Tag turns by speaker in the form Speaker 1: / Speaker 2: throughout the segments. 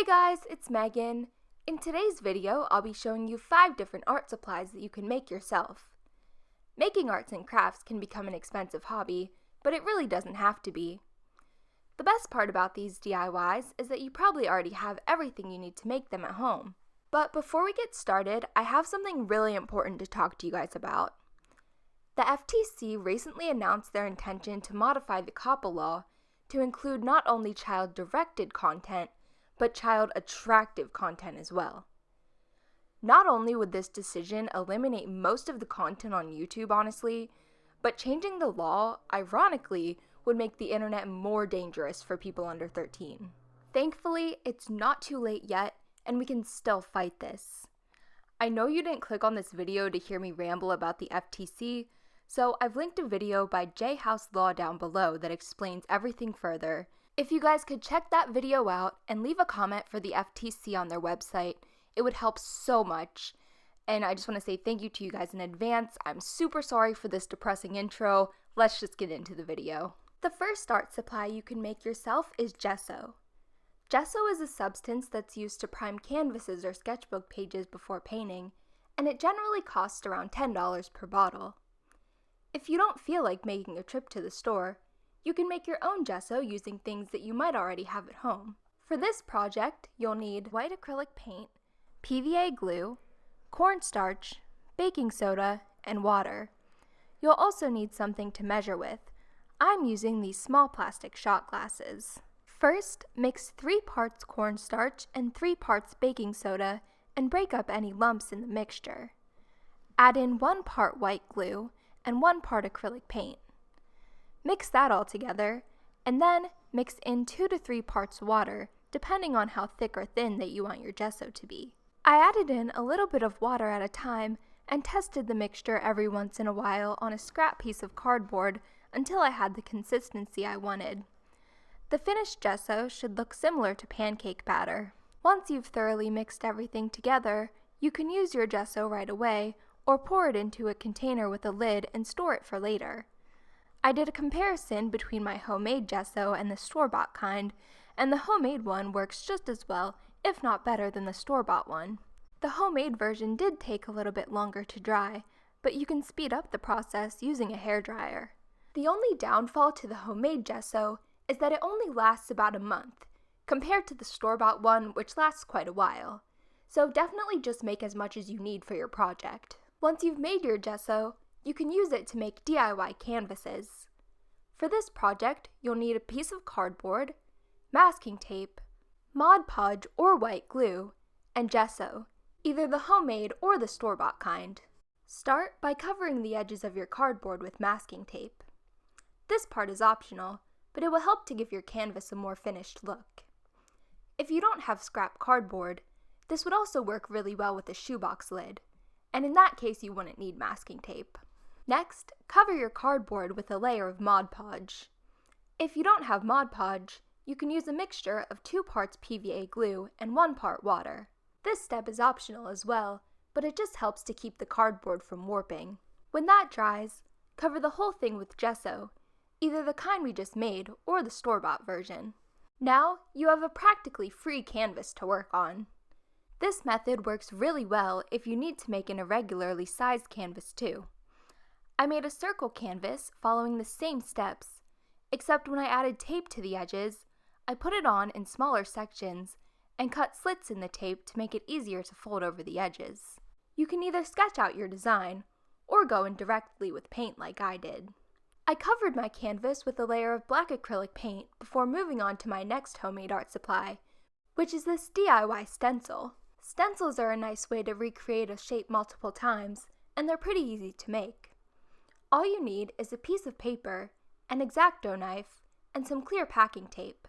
Speaker 1: Hey guys, it's Megan. In today's video, I'll be showing you 5 different art supplies that you can make yourself. Making arts and crafts can become an expensive hobby, but it really doesn't have to be. The best part about these DIYs is that you probably already have everything you need to make them at home. But before we get started, I have something really important to talk to you guys about. The FTC recently announced their intention to modify the COPPA law to include not only child-directed content, but child-attractive content as well. Not only would this decision eliminate most of the content on YouTube, honestly, but changing the law, ironically, would make the internet more dangerous for people under 13. Thankfully, it's not too late yet, and we can still fight this. I know you didn't click on this video to hear me ramble about the FTC, so I've linked a video by J House Law down below that explains everything further. If you guys could check that video out and leave a comment for the FTC on their website, it would help so much. And I just want to say thank you to you guys in advance. I'm super sorry for this depressing intro. Let's just get into the video. The first art supply you can make yourself is gesso. Gesso is a substance that's used to prime canvases or sketchbook pages before painting, and it generally costs around $10 per bottle. If you don't feel like making a trip to the store, you can make your own gesso using things that you might already have at home. For this project, you'll need white acrylic paint, PVA glue, cornstarch, baking soda, and water. You'll also need something to measure with. I'm using these small plastic shot glasses. First, mix 3 parts cornstarch and 3 parts baking soda and break up any lumps in the mixture. Add in 1 part white glue and 1 part acrylic paint. Mix that all together, and then mix in 2 to 3 parts water, depending on how thick or thin that you want your gesso to be. I added in a little bit of water at a time and tested the mixture every once in a while on a scrap piece of cardboard until I had the consistency I wanted. The finished gesso should look similar to pancake batter. Once you've thoroughly mixed everything together, you can use your gesso right away or pour it into a container with a lid and store it for later. I did a comparison between my homemade gesso and the store-bought kind, and the homemade one works just as well, if not better than the store-bought one. The homemade version did take a little bit longer to dry, but you can speed up the process using a hairdryer. The only downfall to the homemade gesso is that it only lasts about a month, compared to the store-bought one, which lasts quite a while. So definitely just make as much as you need for your project. Once you've made your gesso, you can use it to make DIY canvases. For this project, you'll need a piece of cardboard, masking tape, Mod Podge or white glue, and gesso, either the homemade or the store-bought kind. Start by covering the edges of your cardboard with masking tape. This part is optional, but it will help to give your canvas a more finished look. If you don't have scrap cardboard, this would also work really well with a shoebox lid, and in that case you wouldn't need masking tape. Next, cover your cardboard with a layer of Mod Podge. If you don't have Mod Podge, you can use a mixture of 2 parts PVA glue and 1 part water. This step is optional as well, but it just helps to keep the cardboard from warping. When that dries, cover the whole thing with gesso, either the kind we just made or the store-bought version. Now, you have a practically free canvas to work on. This method works really well if you need to make an irregularly sized canvas too. I made a circle canvas following the same steps, except when I added tape to the edges, I put it on in smaller sections and cut slits in the tape to make it easier to fold over the edges. You can either sketch out your design or go in directly with paint like I did. I covered my canvas with a layer of black acrylic paint before moving on to my next homemade art supply, which is this DIY stencil. Stencils are a nice way to recreate a shape multiple times, and they're pretty easy to make. All you need is a piece of paper, an X-Acto knife, and some clear packing tape.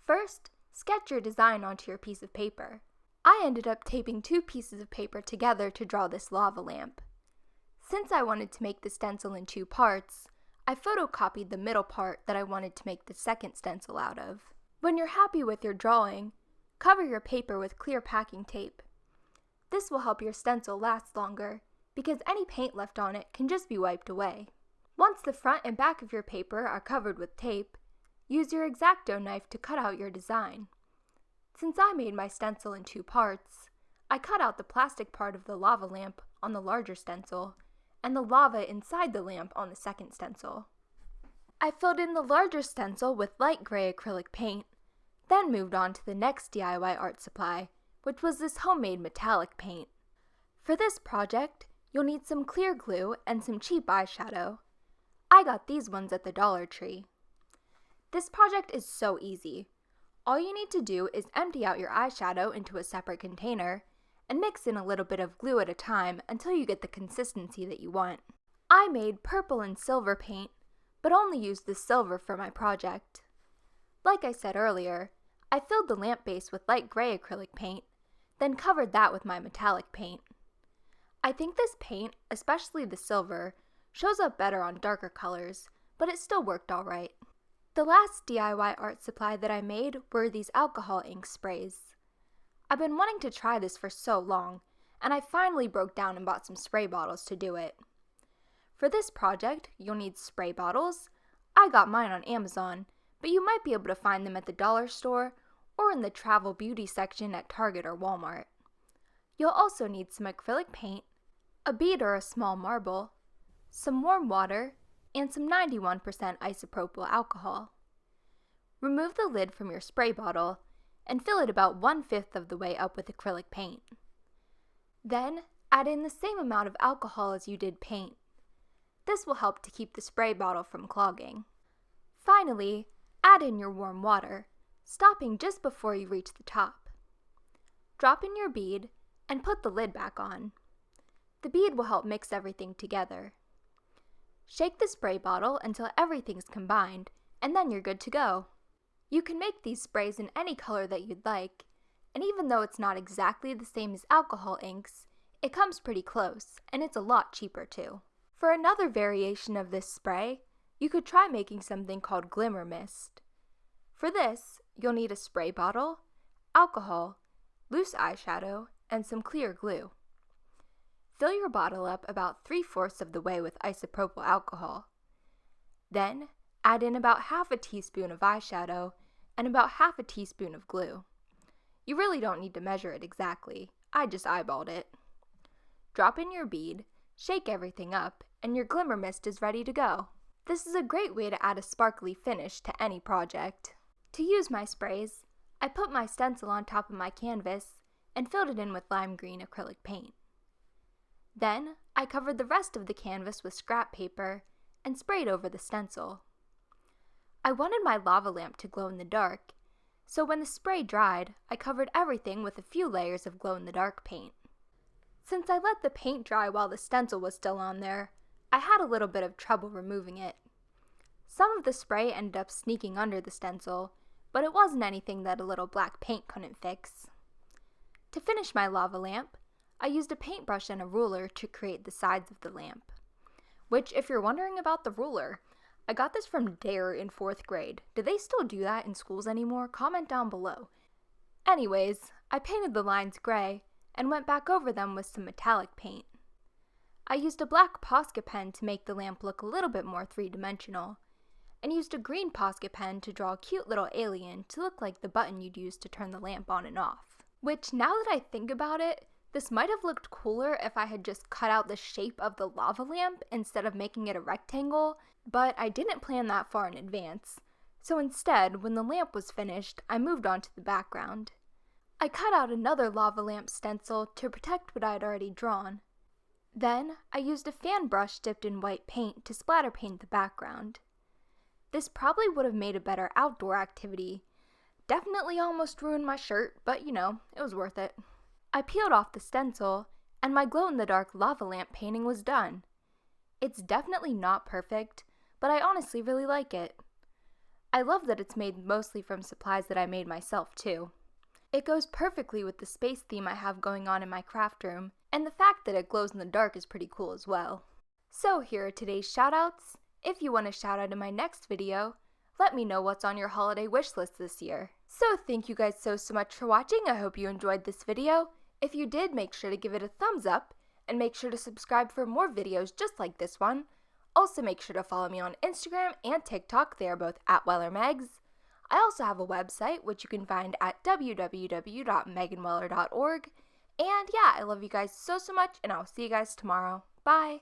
Speaker 1: First, sketch your design onto your piece of paper. I ended up taping 2 pieces of paper together to draw this lava lamp. Since I wanted to make the stencil in 2 parts, I photocopied the middle part that I wanted to make the second stencil out of. When you're happy with your drawing, cover your paper with clear packing tape. This will help your stencil last longer, because any paint left on it can just be wiped away. Once the front and back of your paper are covered with tape, use your X-Acto knife to cut out your design. Since I made my stencil in 2 parts, I cut out the plastic part of the lava lamp on the larger stencil and the lava inside the lamp on the second stencil. I filled in the larger stencil with light gray acrylic paint, then moved on to the next DIY art supply, which was this homemade metallic paint. For this project, you'll need some clear glue and some cheap eyeshadow. I got these ones at the Dollar Tree. This project is so easy. All you need to do is empty out your eyeshadow into a separate container and mix in a little bit of glue at a time until you get the consistency that you want. I made purple and silver paint, but only used the silver for my project. Like I said earlier, I filled the lamp base with light gray acrylic paint, then covered that with my metallic paint. I think this paint, especially the silver, shows up better on darker colors, but it still worked alright. The last DIY art supply that I made were these alcohol ink sprays. I've been wanting to try this for so long, and I finally broke down and bought some spray bottles to do it. For this project, you'll need spray bottles. I got mine on Amazon, but you might be able to find them at the dollar store or in the travel beauty section at Target or Walmart. You'll also need some acrylic paint, a bead or a small marble, some warm water, and some 91% isopropyl alcohol. Remove the lid from your spray bottle and fill it about 1/5 of the way up with acrylic paint. Then add in the same amount of alcohol as you did paint. This will help to keep the spray bottle from clogging. Finally, add in your warm water, stopping just before you reach the top. Drop in your bead and put the lid back on. The bead will help mix everything together. Shake the spray bottle until everything's combined, and then you're good to go. You can make these sprays in any color that you'd like, and even though it's not exactly the same as alcohol inks, it comes pretty close, and it's a lot cheaper too. For another variation of this spray, you could try making something called Glimmer Mist. For this, you'll need a spray bottle, alcohol, loose eyeshadow, and some clear glue. Fill your bottle up about 3/4 of the way with isopropyl alcohol. Then, add in about 1/2 teaspoon of eyeshadow and about 1/2 teaspoon of glue. You really don't need to measure it exactly, I just eyeballed it. Drop in your bead, shake everything up, and your Glimmer Mist is ready to go. This is a great way to add a sparkly finish to any project. To use my sprays, I put my stencil on top of my canvas and filled it in with lime green acrylic paint. Then, I covered the rest of the canvas with scrap paper and sprayed over the stencil. I wanted my lava lamp to glow in the dark, so when the spray dried, I covered everything with a few layers of glow-in-the-dark paint. Since I let the paint dry while the stencil was still on there, I had a little bit of trouble removing it. Some of the spray ended up sneaking under the stencil, but it wasn't anything that a little black paint couldn't fix. To finish my lava lamp, I used a paintbrush and a ruler to create the sides of the lamp. Which, if you're wondering about the ruler, I got this from Dare in 4th grade. Do they still do that in schools anymore? Comment down below. Anyways, I painted the lines gray and went back over them with some metallic paint. I used a black Posca pen to make the lamp look a little bit more three-dimensional, and used a green Posca pen to draw a cute little alien to look like the button you'd use to turn the lamp on and off. Which, now that I think about it, this might have looked cooler if I had just cut out the shape of the lava lamp instead of making it a rectangle, but I didn't plan that far in advance. So instead, when the lamp was finished, I moved on to the background. I cut out another lava lamp stencil to protect what I had already drawn. Then, I used a fan brush dipped in white paint to splatter paint the background. This probably would have made a better outdoor activity. Definitely almost ruined my shirt, but you know, it was worth it. I peeled off the stencil, and my glow-in-the-dark lava lamp painting was done. It's definitely not perfect, but I honestly really like it. I love that it's made mostly from supplies that I made myself too. It goes perfectly with the space theme I have going on in my craft room, and the fact that it glows in the dark is pretty cool as well. So here are today's shoutouts. If you want a shout out in my next video, let me know what's on your holiday wish list this year. So thank you guys so much for watching. I hope you enjoyed this video. If you did, make sure to give it a thumbs up, and make sure to subscribe for more videos just like this one. Also make sure to follow me on Instagram and TikTok, they are both @WellerMegs. I also have a website, which you can find at www.meganweller.org. And yeah, I love you guys so much, and I'll see you guys tomorrow. Bye!